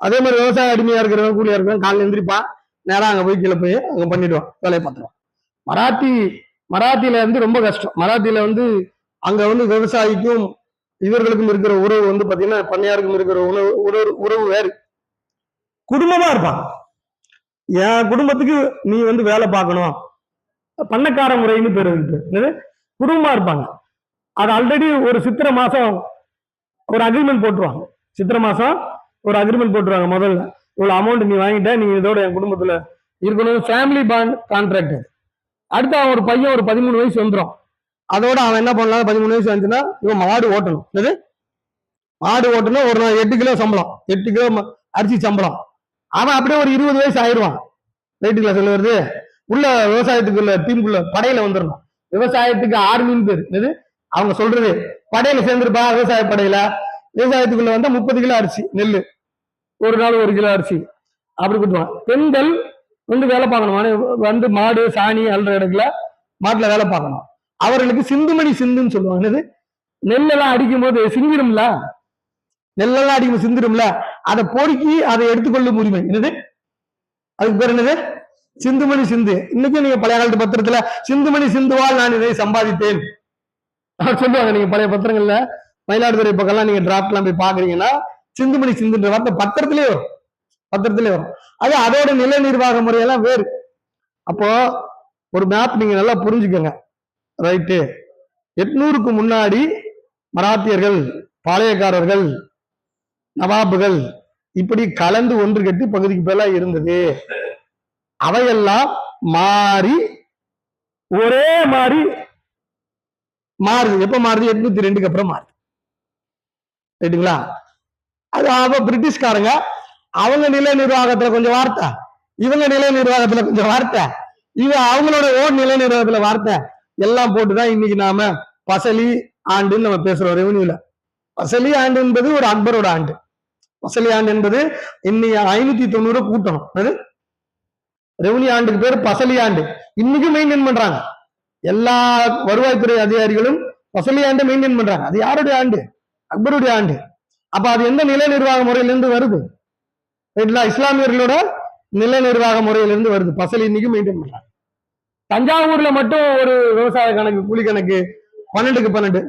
அதே மாதிரி விவசாய அடிமையா இருக்கிறவங்க கூலியா இருக்கிறவங்க காலையில் எந்திரிப்பான், நேரம் அங்க போய் கீழே போய் அங்க பண்ணிடுவான், வேலையை பார்த்துருவான். மராத்தியில வந்து ரொம்ப கஷ்டம். மராத்தியில வந்து அங்க வந்து விவசாயிக்கும் இவர்களுக்கும் இருக்கிற உறவு வந்து பாத்தீங்கன்னா பண்ணையாருக்கும் இருக்கிற உறவு வேறு. குடும்பமா இருப்பான். என் குடும்பத்துக்கு நீ வந்து வேலை பார்க்கணும், பண்ணக்கார முறைன்னு பேர் இருக்கு, குடும்பமா இருப்பாங்க. அது ஆல்ரெடி ஒரு சித்திரை மாசம் ஒரு அக்ரிமெண்ட் போட்டுருவாங்க. சித்திரை மாசம் ஒரு அக்ரிமெண்ட் போட்டுருவாங்க. முதல்ல இவ்வளவு அமௌண்ட் நீ வாங்கிட்ட, நீங்க இதோட என் குடும்பத்துல இருக்கணும், ஃபேமிலி பாண்ட் கான்ட்ராக்ட். அடுத்து அவன் ஒரு பையன் ஒரு 13 வயசு வந்துடும். அதோட அவன் என்ன பண்ணலாம், 13 வயசு வந்துச்சுன்னா இவன் மாடு ஓட்டணும். மாடு ஓட்டணும். ஒரு 8 கிலோ சம்பளம், 8 கிலோ அரிசி சம்பளம். அவன் அப்படியே ஒரு 20 வயசு ஆயிடுவான். ரைட்டுங்களா சொல்ல வருது? உள்ள விவசாயத்துக்குள்ள டீமுக்குள்ள படையில வந்துடணும். விவசாயத்துக்கு ஆர்மின்னு பேரு. அவங்க சொல்றது படையில சேர்ந்துருப்பா, விவசாய படையில. விவசாயத்துக்குள்ள வந்தா 30 கிலோ அரிசி நெல், ஒரு நாள் 1 கிலோ அரிசி அப்படி கொடுத்துருவான். பெண்கள் வந்து வேலை பார்க்கணும், வந்து மாடு சாணி அல்ற இடத்துல மாட்டுல வேலை பார்க்கணும். அவர்களுக்கு சிந்துமணி சிந்துன்னு சொல்லுவாங்க. நெல்லெல்லாம் அடிக்கும் போது சிந்திரும்ல, நெல்லெல்லாம் அடிக்கும் சிந்திரும்ல, அதை பொறுக்கி அதை எடுத்துக்கொள்ளும் உரிமை. அதுக்கு பேர் என்னது? சிந்துமணி சிந்து. இன்னைக்கும் நீங்க பழைய காலத்து பத்திரத்துல சிந்துமணி சிந்துவால் நான் இதை சம்பாதித்தேன் சொல்லுவாங்க. நீங்க பழைய பத்திரங்கள்ல மயிலாடுதுறை பக்கம்லாம் நீங்க டிராப்ட்லாம் போய் பாக்குறீங்கன்னா சிந்துமணி சிந்துன்ற வார்த்தை பத்திரத்திலே வரும். அது அதோட நில நிர்வாக முறையெல்லாம் வேறு. அப்போ ஒரு மேப் நீங்க நல்லா புரிஞ்சுக்கோங்க. ரைட்டு, 800க்கு முன்னாடி மராத்தியர்கள், பாளையக்காரர்கள், நவாபுகள் இப்படி கலந்து ஒன்று கட்டி பகுதிக்கு பேரா இருந்தது. அவையெல்லாம் மாறி ஒரே மாதிரி மாறுது. எப்ப மாறுது? 802க்கு அப்புறம் மாறுது. ரைட்டுங்களா? அது அவ பிரிட்டிஷ்காரங்க அவங்க நில நிர்வாகத்துல கொஞ்சம் வார்த்தை, இவங்க நில நிர்வாகத்துல கொஞ்சம் வார்த்தை, இது அவங்களோட ஓன் நில நிர்வாகத்துல வார்த்தை எல்லாம் போட்டுதான் இன்னைக்கு நாம பசலி ஆண்டுன்னு நம்ம பேசுறோம். ரெவன்யூல பசலி ஆண்டு என்பது ஒரு அக்பரோட ஆண்டு. பசலி ஆண்டு என்பது இன்னைக்கு 590 கூட்டணும். ரெவன்யூ ஆண்டுக்கு பேரு பசலி ஆண்டு. இன்னைக்கு மெயின்டைன் பண்றாங்க எல்லா வருவாய்த்துறை அதிகாரிகளும். பசலி ஆண்டு மெயின்டைன் பண்றாங்க. அது யாருடைய ஆண்டு? அக்பருடைய ஆண்டு. அப்ப அது எந்த நில நிர்வாக முறையிலிருந்து வருது? இஸ்லாமியர்களோட நில நிர்வாக முறையிலிருந்து வருது. பசலி இன்னைக்கு மெயின்டைன் பண்றாங்க. தஞ்சாவூர்ல மட்டும் ஒரு விவசாய கணக்கு, கூலி கணக்கு 12க்கு 12.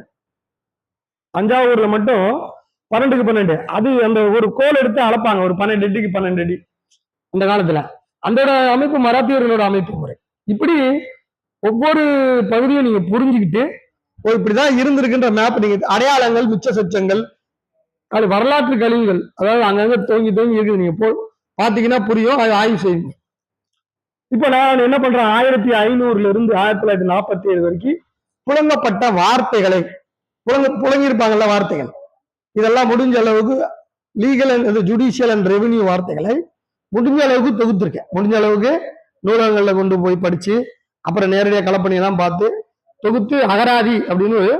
தஞ்சாவூர்ல மட்டும் 12க்கு 12. அது அந்த ஒரு கோல் எடுத்து அளப்பாங்க, ஒரு 12 அடிக்கு 12 அடி அந்த காலத்துல. அந்த அமைப்பு மராத்தியர்களோட அமைப்பு முறை. இப்படி ஒவ்வொரு பகுதியும் நீங்க புரிஞ்சுக்கிட்டு இப்படிதான் இருந்திருக்குன்ற மேப், நீங்க அடையாளங்கள், மிச்ச சொச்சங்கள், அது வரலாற்று கழிவுகள், அதாவது அங்கங்க தோங்கி இருக்குது. நீங்க பாத்தீங்கன்னா புரியும், அது ஆய்வு செய்யுங்க. இப்ப நான் என்ன பண்றேன், 1500 இருந்து 1947 வரைக்கும் புழங்கப்பட்ட வார்த்தைகளை புழங்கியிருப்பாங்கல்ல வார்த்தைகள், இதெல்லாம் முடிஞ்ச அளவுக்கு legal and judicial and revenue வார்த்தைகளை முடிஞ்ச அளவுக்கு தொகுத்திருக்கேன். முடிஞ்ச அளவுக்கு நூலகங்கள்ல கொண்டு போய் படிச்சு, அப்புறம் நேரடியாக கலப்பணியெல்லாம் பார்த்து தொகுத்து அகராதி அப்படின்னு ஒரு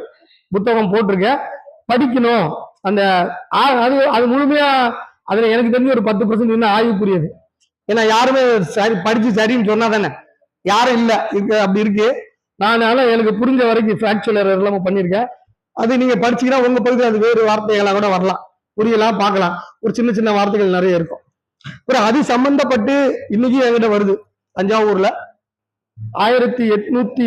புத்தகம் போட்டிருக்கேன். படிக்கணும். அந்த அது முழுமையா அதுல எனக்கு தெரிஞ்சு ஒரு 10% இன்னும் ஆய்வுக்குரியது. ஏன்னா யாருமே சரி படிச்சு சரின்னு சொன்னா தானே, யாரும் இல்லை இருக்கு அப்படி இருக்கு. நான் எனக்கு புரிஞ்ச வரைக்கும் ஃபேக்சுவல் எரர் எல்லாமே பண்ணியிருக்கேன். அது நீங்க படிச்சீங்கன்னா உங்க பகுதியில் அது வேறு வார்த்தைகளாக கூட வரலாம், புரியலாம், பார்க்கலாம். ஒரு சின்ன சின்ன வார்த்தைகள் நிறைய இருக்கும். அப்புறம் அது சம்பந்தப்பட்டு இன்னைக்கு என்கிட்ட வருது. தஞ்சாவூர்ல 1860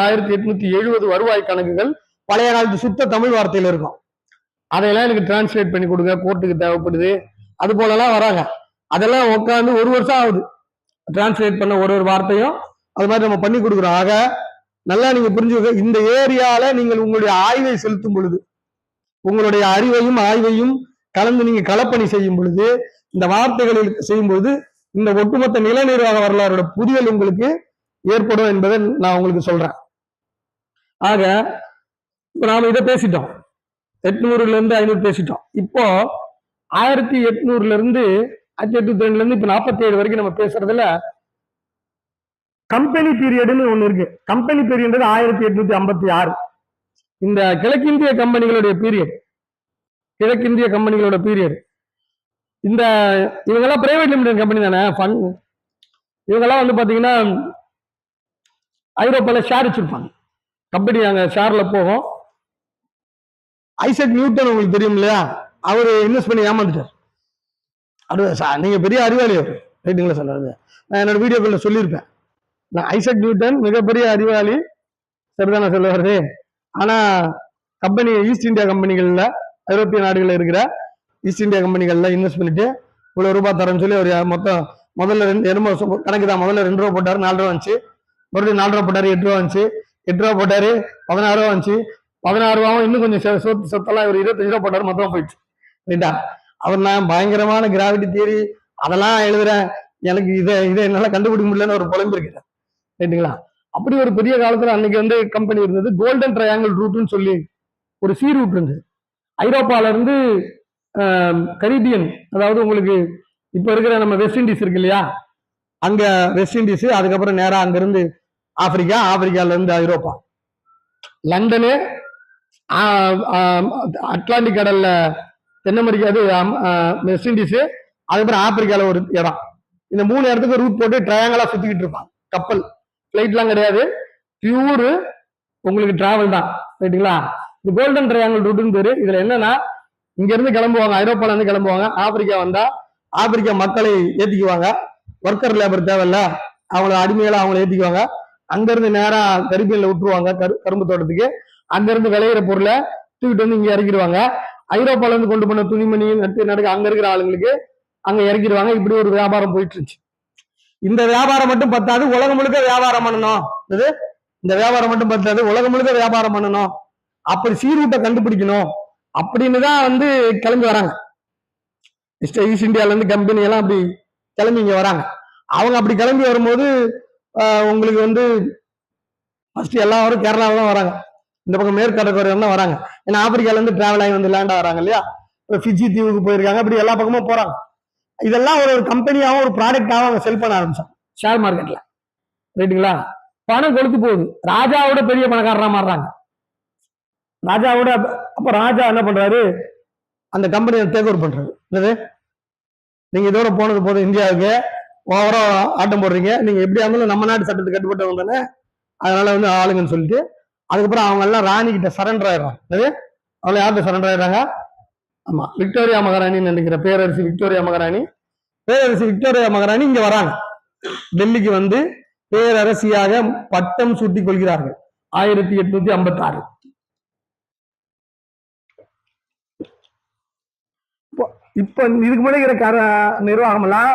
1870 வருவாய் கணக்குகள் பழைய காலத்து சுத்த தமிழ் வார்த்தையில இருக்கும். அதையெல்லாம் எனக்கு டிரான்ஸ்லேட் பண்ணி கொடுங்க, கோர்ட்டுக்கு தேவைப்படுது, அது போலலாம் வராங்க. அதெல்லாம் உட்காந்து 1 வருஷம் ஆகுது டிரான்ஸ்லேட் பண்ண ஒரு வார்த்தையும். அது மாதிரி நம்ம பண்ணி கொடுக்குறோம். ஆக நல்லா நீங்க புரிஞ்சுக்க, இந்த ஏரியால நீங்கள் உங்களுடைய ஆய்வை செலுத்தும் பொழுது, உங்களுடைய அறிவையும் ஆய்வையும் கலந்து நீங்க களப்பணி செய்யும் பொழுது, இந்த வார்த்தைகளில் செய்யும் பொழுது இந்த ஒட்டுமொத்த நில நிர்வாக வரலாறோட புரிதல் உங்களுக்கு ஏற்படும் என்பதை நான் உங்களுக்கு சொல்றேன். ஆக இப்ப நாம இதை பேசிட்டோம், 800ல இருந்து 500 பேசிட்டோம். இப்போ 1800ல இருந்து 1892ல இருந்து இப்ப 47 வரைக்கும் நம்ம பேசுறதுல கம்பெனி பீரியட்னு ஒண்ணு இருக்கு. Company period 1856. இந்த கிழக்கிந்திய கம்பெனிகளுடைய பீரியட், கிழக்கிந்திய கம்பெனிகளோட பீரியட். இந்த இவங்கெல்லாம் பிரைவேட் லிமிடெட் கம்பெனி தானே. இவங்கெல்லாம் வந்து பாத்தீங்கன்னா ஐரோப்பால ஷேர் வச்சிருப்பாங்க. கம்பெனி அங்க ஷேர்ல போகும். ஐசக் நியூட்டன் உங்களுக்கு தெரியும் இல்லையா, அவரு இன்வெஸ்ட் பண்ணி ஏமாந்துட்டார். நீங்க பெரிய அறிவாளி ரைட்டுங்களா சொல்றது. நான் என்னோட வீடியோக்குள்ள சொல்லியிருப்பேன். நான் ஐசக் நியூட்டன் மிகப்பெரிய அறிவாளி, சரிதானே சொல்ல வருது. ஆனா கம்பெனி ஈஸ்ட் இந்தியா கம்பெனிகள்ல, ஐரோப்பிய நாடுகளில் இருக்கிற ஈஸ்ட் இந்தியா கம்பெனிகள்ல இன்வெஸ்ட் பண்ணிட்டு இவ்வளவு ரூபாய் தரேன்னு சொல்லி ஒரு மொத்தம் முதல்ல கணக்கு தான். முதல்ல 2 ரூபா போட்டாரு, 4 ரூபா வந்துச்சு. மறுபடியும் 4 ரூபா போட்டாரு, 8 ரூபா வந்துச்சு. 8 ரூபா போட்டாரு, 16 ரூபா வந்துச்சு. 16 ரூபாவும் இன்னும் கொஞ்சம் சொத்தெல்லாம் ஒரு 25 ரூபா போட்டாரு, மொத்தமா போயிடுச்சு. ரைட்டா? அவர் நான் பயங்கரமான கிராவிட்டி தியரி அதெல்லாம் எழுதுறேன், எனக்கு இதை என்னால கண்டுபிடிக்க முடியலன்னு ஒரு புலம்பு இருக்கிறேன். ரைட்டுங்களா? அப்படி ஒரு பெரிய காலத்துல அன்னைக்கு வந்து கம்பெனி இருந்தது. கோல்டன் ட்ரையாங்கிள் ரூட்னு சொல்லி ஒரு சி ரூட் இருந்தது. ஐரோப்பால இருந்து கரீபியன், அதாவது உங்களுக்கு இப்ப இருக்கிற நம்ம வெஸ்ட் இண்டீஸ் இருக்கு இல்லையா, அங்க வெஸ்ட் இண்டீஸ், அதுக்கப்புறம் நேரா அங்க இருந்து ஆப்பிரிக்கா, ஆப்பிரிக்கால இருந்து ஐரோப்பா, லண்டனு, அட்லாண்டிக் கடல்ல தென் அமெரிக்கா, அது வெஸ்ட் இண்டீஸ், அதுக்கப்புறம் ஆப்பிரிக்கால ஒரு இடம். இந்த 3 இடத்துக்கு ரூட் போட்டு ட்ரையாங்கலா சுத்திக்கிட்டு இருப்பான் கப்பல். பிளைட்லாம் கிடையாது, பியூர் உங்களுக்கு டிராவல் தான். ரைட்டுங்களா? இது கோல்டன் ட்ரையாங்கிள் ரூட்னு பேரு. இதுல என்னன்னா, இங்க இருந்து கிளம்புவாங்க, ஐரோப்பால இருந்து கிளம்புவாங்க, ஆப்பிரிக்கா வந்தா ஆப்பிரிக்கா மக்களை ஏத்திக்குவாங்க, ஒர்க்கர் லேபர் தேவையில்ல, அவங்கள அடிமைகளை அவங்கள ஏத்திக்குவாங்க. அங்க இருந்து நேரா கரிபியன்ல விட்டுருவாங்க, கரும்பு தோட்டத்துக்கு. அங்க இருந்து விளையிற பொருளை தூக்கிட்டு வந்து இங்க இறக்கிடுவாங்க. ஐரோப்பால இருந்து கொண்டு போன துணிமணி நட்டு அங்க இருக்கிற ஆளுங்களுக்கு அங்க இறக்கிடுவாங்க. இப்படி ஒரு வியாபாரம் போயிட்டு இருந்துச்சு. இந்த வியாபாரம் மட்டும் பத்தாது, உலகம் முழுக்க வியாபாரம் பண்ணணும். இந்த வியாபாரம் மட்டும் பத்தாது, உலகம் முழுக்க வியாபாரம் பண்ணணும். அப்படி சீரூட்டை கண்டுபிடிக்கணும் அப்படின்னு தான் வந்து கிளம்பி வராங்க. ஈஸ்ட் இந்தியால இருந்து கம்பெனி எல்லாம் அப்படி கிளம்பி இங்க வராங்க. அவங்க அப்படி கிளம்பி வரும்போது உங்களுக்கு வந்து ஃபர்ஸ்ட் எல்லாரும் கேரளாவில தான் வராங்க, இந்த பக்கம் மேற்கு கடற்கரையில தான் வராங்க. ஏன்னா ஆப்பிரிக்கால இருந்து டிராவல் ஆகி வந்து லேண்ட் ஆகிறாங்க இல்லையா, ஃபிஜி தீவுக்கு போயிருக்காங்க, அப்படி எல்லா பக்கமும் போறாங்க. இதெல்லாம் ஒரு கம்பெனியாவும் ஒரு ப்ராடக்டாவும் அவங்க செல் பண்ண ஆரம்பிச்சாங்க ஷேர் மார்க்கெட்ல. ரைட்டுங்களா? பணம் கொளுத்து போகுது, ராஜாவோட பெரிய பணக்காரரா மாறுறாங்க. ராஜாவோட அப்ப ராஜா என்ன பண்றாரு, அந்த கம்பெனியை டேக் ஓவர் பண்றாரு. என்னது, நீங்க இதோட போனது போதும், இந்தியாவுக்கு ஓவரா ஆட்டம் போடுறீங்க, நீங்க எப்படியா இருந்தாலும் நம்ம நாட்டு சட்டத்துக்கு கட்டுப்பட்டவங்க தானே, அதனால வந்து ஆளுங்கன்னு சொல்லிட்டு அதுக்கப்புறம் அவங்க எல்லாம் ராணி கிட்ட சரண்டர் ஆயிடுறாங்க. அவங்க யார்கிட்ட சரண்டர் ஆயிடுறாங்க? ஆமா, விக்டோரியா மகாராணின்னு நினைக்கிற பேரரசி விக்டோரியா மகாராணி. பேரரசி விக்டோரியா மகாராணி இங்க வராங்க, டெல்லிக்கு வந்து பேரரசியாக பட்டம் சூட்டிக் கொள்கிறார்கள் 1856. இப்ப இதுக்கு முன்னாடி இருக்கிற நிர்வாகம் எல்லாம்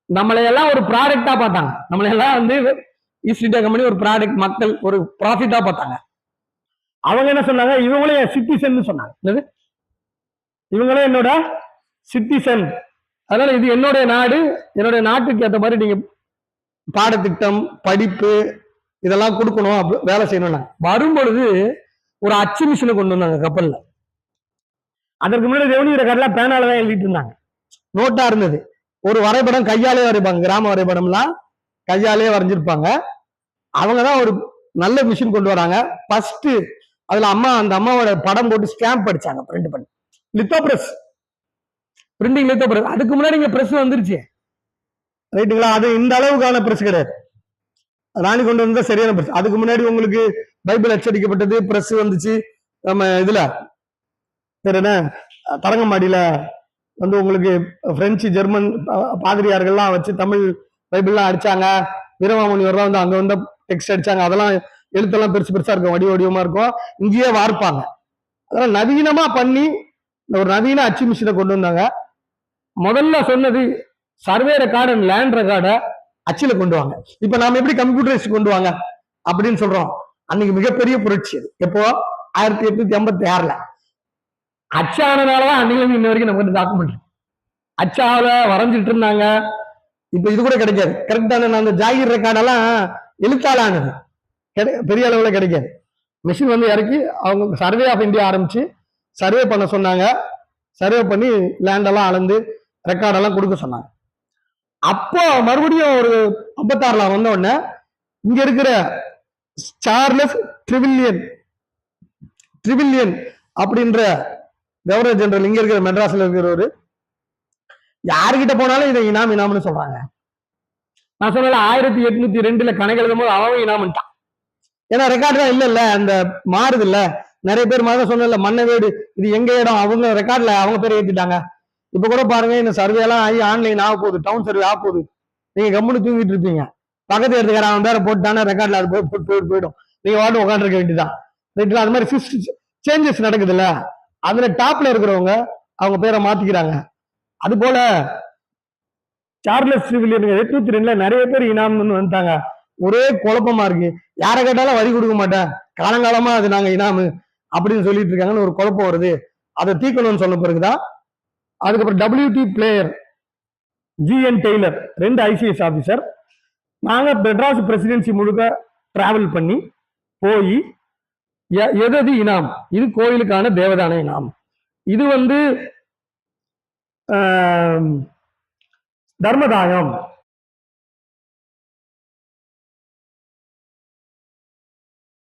நம்மளையெல்லாம் ஒரு ப்ராடக்டா பார்த்தாங்க. நம்மளையெல்லாம் வந்து ஈஸ்ட் இந்தியா கம்பெனி ஒரு ப்ராடக்ட், மக்கள் ஒரு ப்ராஃபிட்டா பார்த்தாங்க. அவங்க என்ன சொன்னாங்க, இவங்களே சிட்டிசன் சொன்னாங்க. இவங்களே என்னோட சிட்டிசன், அதனால இது என்னுடைய நாடு, என்னுடைய நாட்டுக்கு ஏற்ற மாதிரி நீங்க பாடத்திட்டம், படிப்பு இதெல்லாம் கொடுக்கணும், வேலை செய்யணும். வரும்பொழுது ஒரு அச்சு மிஷினை கொண்டு வந்தாங்க கப்பல்ல. அதற்கு முன்னாடி ரெவன்யூ ரெக்கார்ட்லாம் பேனால தான் எழுதிட்டு இருந்தாங்க, நோட்டா இருந்தது. ஒரு வரைபடம் கையாலே வரைப்பாங்க, கிராம வரைபடம்லாம் கையாலே வரைஞ்சிருப்பாங்க. அவங்கதான் ஒரு நல்ல மிஷின் கொண்டு வராங்க. ஃபர்ஸ்ட் அதுல அந்த அம்மாவோட படம் போட்டு ஸ்டாம்ப் அடிச்சாங்க, பிரிண்ட் பண்ணி. Litho press, printing litho press. அதுக்கு முன்னாடி இங்க பிரஸ் வந்துருச்சு. ரைட்டுங்களா? அது இந்த அளவுக்கான பிரஸ் கிடையாது, ராணி கொண்டு வந்தா சரியான பிரஸ். அதுக்கு முன்னாடி உங்களுக்கு பைபிள் அச்சடிக்கப்பட்டது, பிரஸ் வந்துச்சு. நம்ம இதுல பேர் என்ன, தரங்கம்பாடியில வந்து உங்களுக்கு பிரெஞ்சு ஜெர்மன் பாதிரியார்கள்லாம் வச்சு தமிழ் பைபிள்லாம் அடிச்சாங்க. வீரமாமுனிவர்லாம் வந்து அங்க வந்து டெக்ஸ்ட் அடிச்சாங்க. அதெல்லாம் எழுத்தெல்லாம் பெருசு பெருசா இருக்கும், வடிவமா இருக்கும், இங்கேயே வார்ப்பாங்க. அதெல்லாம் நவீனமா பண்ணி ஒரு நவீன அச்சு மிஷினை கொண்டு வந்தாங்க. முதல்ல சொன்னது சர்வே ரெக்கார்டு அண்ட் லேண்ட் ரெக்கார்டை அச்சுல கொண்டு வாங்க. இப்ப நாம எப்படி கம்ப்யூட்டரைஸ் கொண்டு வாங்க அப்படின்னு சொல்றோம். அன்னைக்கு மிகப்பெரிய புரட்சி அது. எப்போ 1886ல அச்சானதாலதான் அன்னைக்கு இன்ன வரைக்கும் நமக்கு டாக்குமெண்ட் அச்சால வரைஞ்சிட்டு இருந்தாங்க. இப்ப இது கூட கிடைக்காது. கரெக்டான அந்த ஜாகிர் ரெக்கார்டெல்லாம் எழுத்தாளானது பெரிய அளவுல கிடைக்காது. மிஷின் வந்து இறக்கி அவங்க சர்வே ஆஃப் இந்தியா ஆரம்பிச்சு சர்வே பண்ண சொன்னாங்க. சர்வே பண்ணி லேண்டெல்லாம் அளந்து ரெக்கார்டெல்லாம் கொடுக்க சொன்னாங்க. அப்போ மறுபடியும் ஒரு 56ல வந்த உடனே இங்க இருக்கிற சார்லஸ் ட்ரிவில்லியன் அப்படின்ற கவர்னர் ஜெனரல், இங்க இருக்கிற மெட்ராஸ்ல இருக்கிறவரு, யாருக்கிட்ட போனாலும் இதை இனாம்னு சொல்றாங்க. நான் சொன்ன 1802 கணக்கு எழுதும் போது அவன் இனாம்ட்டான். ஏன்னா ரெக்கார்டு தான் இல்ல, அந்த மாறுது இல்ல, நிறைய பேர் மாதிரி சொன்ன மன்னவேடு இது எங்க இடம், அவங்க ரெக்கார்ட்ல அவங்க பேரை ஏத்திட்டாங்க. இப்ப கூட பாருங்க இந்த சர்வே எல்லாம் ஆகி ஆன்லைன் ஆக போகுது, டவுன் சர்வே ஆக போகுது. நீங்க கம்முன்னு தூங்கிட்டு இருப்பீங்க, பக்கத்து எடுத்துக்கிற அவன் பேரை போட்டானே ரெக்கார்ட்ல அது போயிடும், நீங்க வாட்டு உட்காந்துருக்க வேண்டியதான். ரைட்டுல அது மாதிரி சேஞ்சஸ் நடக்குதுல்ல, அதுல டாப்ல இருக்கிறவங்க அவங்க பேரை மாத்திக்கிறாங்க. அது போல சார்லஸ் வில்லியம் 802 நிறைய பேர் இனாம்னு வந்துட்டாங்க. ஒரே குழப்பமா இருக்கு, யாரை கேட்டாலும் வரி கொடுக்க மாட்டேன், காலங்காலமா அது நாங்க இனாமு அப்படின்னு சொல்லிட்டு இருக்காங்கன்னு ஒரு குழப்பம் வருது. அதை தீக்கணும்னு சொன்ன பிறகுதான். அதுக்கப்புறம் WT Player, GN Taylor, 2 ICS officer. நாங்க மெட்ராஸ் பிரசிடென்சி முழுக்க டிராவல் பண்ணி போய் எது இனாம், இது கோயிலுக்கான தேவதான இனாம், இது தர்மதாயம்,